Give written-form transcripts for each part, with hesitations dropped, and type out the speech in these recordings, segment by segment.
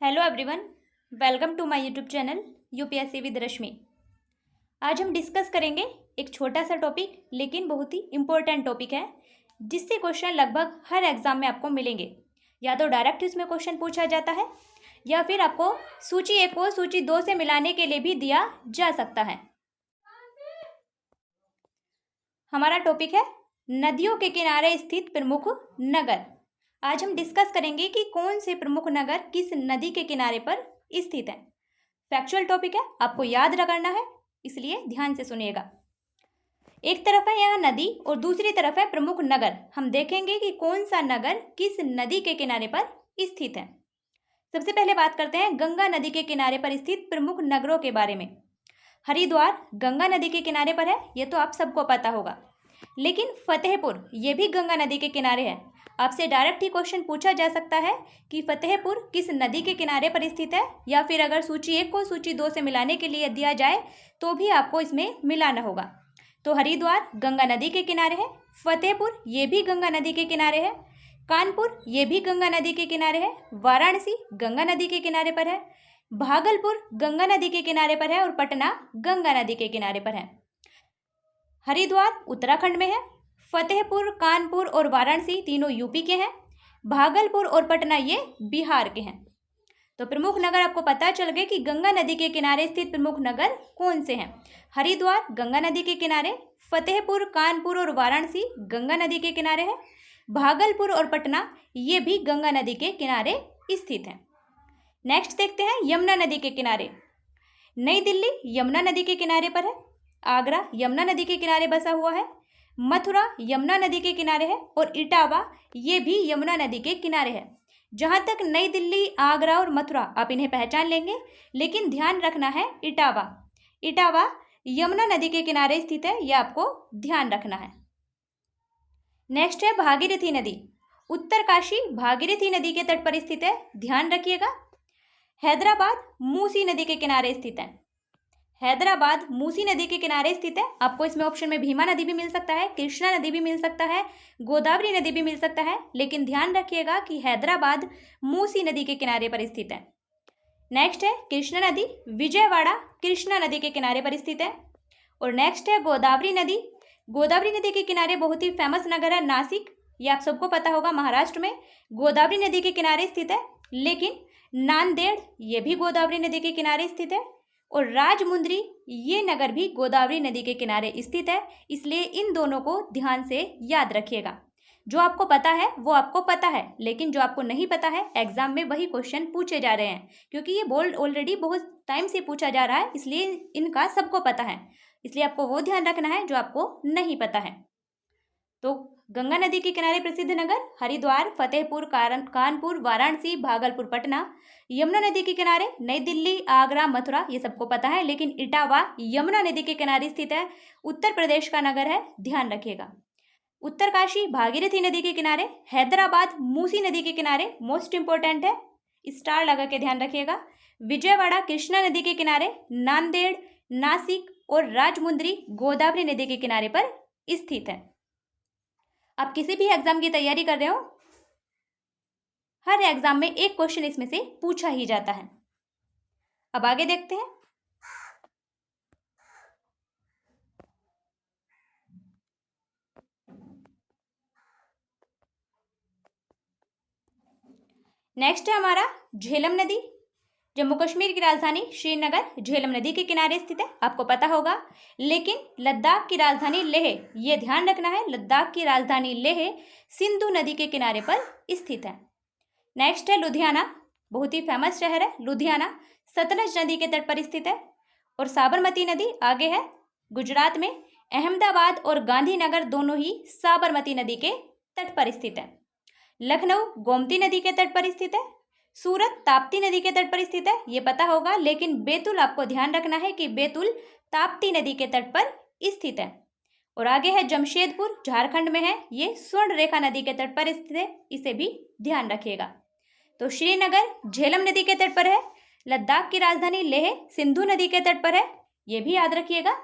Hello everyone, welcome to my YouTube channel UPSC with Rashmi. आज हम discuss करेंगे एक छोटा सा टॉपिक, लेकिन बहुत ही इम्पोर्टेंट टॉपिक है, जिससे क्वेश्चन लगभग हर एग्जाम में आपको मिलेंगे। या तो डायरेक्ट इसमें क्वेश्चन पूछा जाता है या फिर आपको सूची 1 को सूची 2 से मिलाने के लिए भी दिया जा सकता है। हमारा टॉपिक है नदियों के किनारे स्थित प्रमुख नगर। आज हम डिस्कस करेंगे कि कौन से प्रमुख नगर किस नदी के किनारे पर स्थित है। फैक्चुअल टॉपिक है, आपको याद रखना है, इसलिए ध्यान से सुनिएगा। एक तरफ है यह नदी और दूसरी तरफ है प्रमुख नगर। हम देखेंगे कि कौन सा नगर किस नदी के किनारे पर स्थित है। सबसे पहले बात करते हैं गंगा नदी के किनारे पर स्थित प्रमुख नगरों के बारे में। हरिद्वार गंगा नदी के किनारे पर है, यह तो आप सबको पता होगा। लेकिन फतेहपुर ये भी गंगा नदी के किनारे है। आपसे डायरेक्ट ही क्वेश्चन पूछा जा सकता है कि फतेहपुर किस नदी के किनारे पर स्थित है, या फिर अगर सूची 1 को सूची 2 से मिलाने के लिए दिया जाए तो भी आपको इसमें मिलाना होगा। तो हरिद्वार गंगा नदी के किनारे है, फतेहपुर ये भी गंगा नदी के किनारे है, कानपुर ये भी गंगा नदी के किनारे है, वाराणसी गंगा नदी के किनारे पर है, भागलपुर गंगा नदी के किनारे पर है और पटना गंगा नदी के किनारे पर है। हरिद्वार उत्तराखंड में है, फतेहपुर, कानपुर और वाराणसी तीनों यूपी के हैं, भागलपुर और पटना ये बिहार के हैं। तो प्रमुख नगर आपको पता चल गए कि गंगा नदी के किनारे स्थित प्रमुख नगर कौन से हैं। हरिद्वार गंगा नदी के किनारे, फतेहपुर, कानपुर और वाराणसी गंगा नदी के किनारे है, भागलपुर और पटना ये भी गंगा नदी के किनारे स्थित हैं। नेक्स्ट देखते हैं यमुना नदी के किनारे। नई दिल्ली यमुना नदी के किनारे पर है, आगरा यमुना नदी के किनारे बसा हुआ है, मथुरा यमुना नदी के किनारे है और इटावा ये भी यमुना नदी के किनारे है। जहाँ तक नई दिल्ली, आगरा और मथुरा आप इन्हें पहचान लेंगे, लेकिन ध्यान रखना है इटावा इटावा यमुना नदी के किनारे स्थित है, यह आपको ध्यान रखना है। नेक्स्ट है भागीरथी नदी। उत्तरकाशी भागीरथी नदी के तट पर स्थित है, ध्यान रखिएगा। हैदराबाद मूसी नदी के किनारे स्थित है। हैदराबाद मूसी नदी के किनारे स्थित है। आपको इसमें ऑप्शन में भीमा नदी भी मिल सकता है, कृष्णा नदी भी मिल सकता है, गोदावरी नदी भी मिल सकता है, लेकिन ध्यान रखिएगा कि हैदराबाद मूसी नदी के किनारे पर स्थित है। नेक्स्ट है कृष्णा नदी, विजयवाड़ा कृष्णा नदी के किनारे पर स्थित है। और नेक्स्ट है गोदावरी नदी। गोदावरी नदी के किनारे बहुत ही फेमस नगर है नासिक, ये आप सबको पता होगा, महाराष्ट्र में गोदावरी नदी के किनारे स्थित है। लेकिन नांदेड़ ये भी गोदावरी नदी के किनारे स्थित है और राजमुंद्री ये नगर भी गोदावरी नदी के किनारे स्थित है। इसलिए इन दोनों को ध्यान से याद रखिएगा। जो आपको पता है वो आपको पता है, लेकिन जो आपको नहीं पता है एग्जाम में वही क्वेश्चन पूछे जा रहे हैं, क्योंकि ये बोल्ड ऑलरेडी बहुत टाइम से पूछा जा रहा है, इसलिए इनका सबको पता है। इसलिए आपको वो ध्यान रखना है जो आपको नहीं पता है। तो गंगा नदी के किनारे प्रसिद्ध नगर हरिद्वार, फतेहपुर, कानपुर, वाराणसी, भागलपुर, पटना। यमुना नदी के किनारे नई दिल्ली, आगरा, मथुरा ये सबको पता है, लेकिन इटावा यमुना नदी के किनारे स्थित है, उत्तर प्रदेश का नगर है, ध्यान रखिएगा। उत्तरकाशी भागीरथी नदी के किनारे, हैदराबाद मूसी नदी के किनारे, मोस्ट इंपॉर्टेंट है, स्टार लगा के ध्यान रखिएगा। विजयवाड़ा कृष्णा नदी के किनारे, नांदेड़, नासिक और राजमुंद्री गोदावरी नदी के किनारे पर स्थित है। आप किसी भी एग्जाम की तैयारी कर रहे हो, हर एग्जाम में एक क्वेश्चन इसमें से पूछा ही जाता है। अब आगे देखते हैं। नेक्स्ट है हमारा झेलम नदी। जम्मू कश्मीर की राजधानी श्रीनगर झेलम नदी के किनारे स्थित है, आपको पता होगा। लेकिन लद्दाख की राजधानी लेह, यह ध्यान रखना है, लद्दाख की राजधानी लेह सिंधु नदी के किनारे पर स्थित है। नेक्स्ट है लुधियाना, बहुत ही फेमस शहर है लुधियाना, सतलज नदी के तट पर स्थित है। और साबरमती नदी आगे है, गुजरात में अहमदाबाद और गांधीनगर दोनों ही साबरमती नदी के तट पर स्थित है। लखनऊ गोमती नदी के तट पर स्थित है। सूरत ताप्ती नदी के तट पर स्थित है, ये पता होगा। लेकिन बैतूल आपको ध्यान रखना है कि बैतूल ताप्ती नदी के तट पर स्थित है। और आगे है जमशेदपुर, झारखंड में है, ये स्वर्ण रेखा नदी के तट पर स्थित है, इसे भी ध्यान रखिएगा। तो श्रीनगर झेलम नदी के तट पर है, लद्दाख की राजधानी लेह सिंधु नदी के तट पर है, ये भी याद रखिएगा।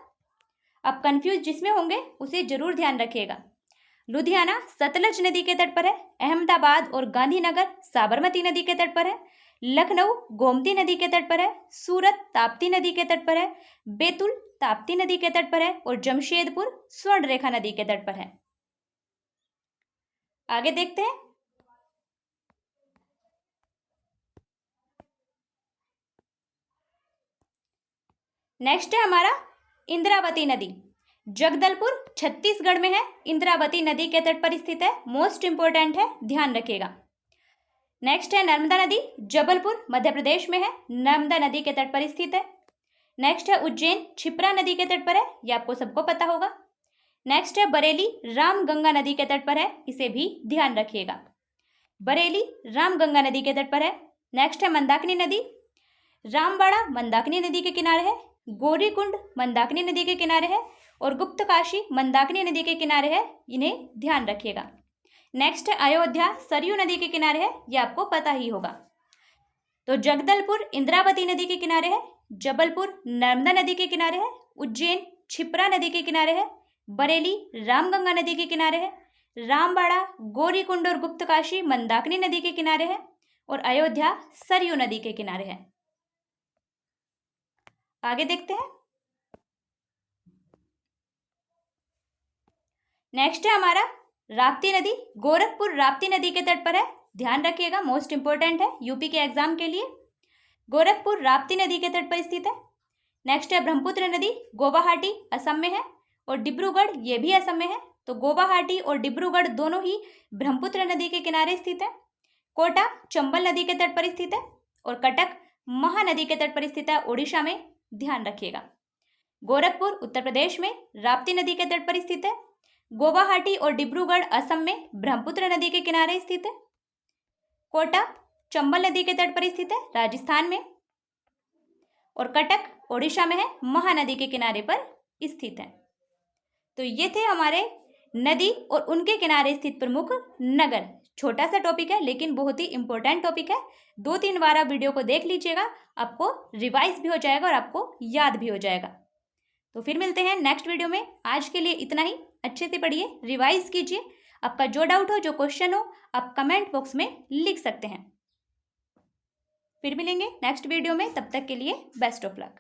अब कंफ्यूज जिसमें होंगे उसे जरूर ध्यान रखिएगा। लुधियाना सतलज नदी के तट पर है। अहमदाबाद और गांधीनगर साबरमती नदी के तट पर है। लखनऊ गोमती नदी के तट पर है। सूरत ताप्ती नदी के तट पर है। बैतूल ताप्ती नदी के तट पर है और जमशेदपुर स्वर्णरेखा नदी के तट पर है। आगे देखते हैं। नेक्स्ट है हमारा इंद्रावती नदी। जगदलपुर छत्तीसगढ़ में है। इंद्रावती नदी के तट पर स्थित है। मोस्ट इंपोर्टेंट है, ध्यान रखिएगा। नेक्स्ट है नर्मदा नदी। जबलपुर मध्य प्रदेश में है। नर्मदा नदी के तट पर स्थित है। नेक्स्ट है उज्जैन क्षिप्रा नदी के तट पर है। यह आपको सबको पता होगा। नेक्स्ट है बरेली रामगंगा नदी के तट पर है। इसे भी ध्यान रखिएगा। बरेली रामगंगा नदी के तट पर है। नेक्स्ट है मंदाकिनी नदी। रामबाड़ा मंदाकिनी नदी के किनारे है। गौरीकुंड मंदाकिनी नदी के किनारे है और गुप्तकाशी मंदाकिनी नदी के किनारे है। इन्हें ध्यान रखिएगा। नेक्स्ट है अयोध्या सरयू नदी के किनारे है। यह आपको पता ही होगा। तो जगदलपुर इंद्रावती नदी के किनारे है। जबलपुर नर्मदा नदी के किनारे है। उज्जैन क्षिप्रा नदी के किनारे है। बरेली रामगंगा नदी के किनारे है। रामबाड़ा गौरीकुंड और गुप्तकाशी मंदाकिनी नदी के किनारे है और अयोध्या सरयू नदी के किनारे है। आगे देखते हैं। नेक्स्ट है हमारा राप्ती नदी। गोरखपुर राप्ती नदी के तट पर है। ध्यान रखिएगा, मोस्ट इंपोर्टेंट है यूपी के एग्जाम के लिए। गोरखपुर राप्ती नदी के तट पर स्थित है। नेक्स्ट है ब्रह्मपुत्र नदी। गुवाहाटी असम में है और डिब्रूगढ़ ये भी असम में है। तो गुवाहाटी और डिब्रूगढ़ दोनों ही ब्रह्मपुत्र नदी के किनारे स्थित है। कोटा चंबल नदी के तट पर स्थित है और कटक महानदी के तट पर स्थित है, ओडिशा में। ध्यान रखिएगा। गोरखपुर उत्तर प्रदेश में राप्ती नदी के तट पर स्थित है। गुवाहाटी और डिब्रूगढ़ असम में ब्रह्मपुत्र नदी के किनारे स्थित है। कोटा चंबल नदी के तट पर स्थित है, राजस्थान में। और कटक ओडिशा में है, महानदी के किनारे पर स्थित है। तो ये थे हमारे नदी और उनके किनारे स्थित प्रमुख नगर। छोटा सा टॉपिक है लेकिन बहुत ही इंपॉर्टेंट टॉपिक है। 2-3 बार आप वीडियो को देख लीजिएगा, आपको रिवाइज भी हो जाएगा और आपको याद भी हो जाएगा। तो फिर मिलते हैं नेक्स्ट वीडियो में। आज के लिए इतना ही। अच्छे से पढ़िए, रिवाइज कीजिए। आपका जो डाउट हो, जो क्वेश्चन हो, आप कमेंट बॉक्स में लिख सकते हैं। फिर मिलेंगे नेक्स्ट वीडियो में। तब तक के लिए बेस्ट ऑफ लक।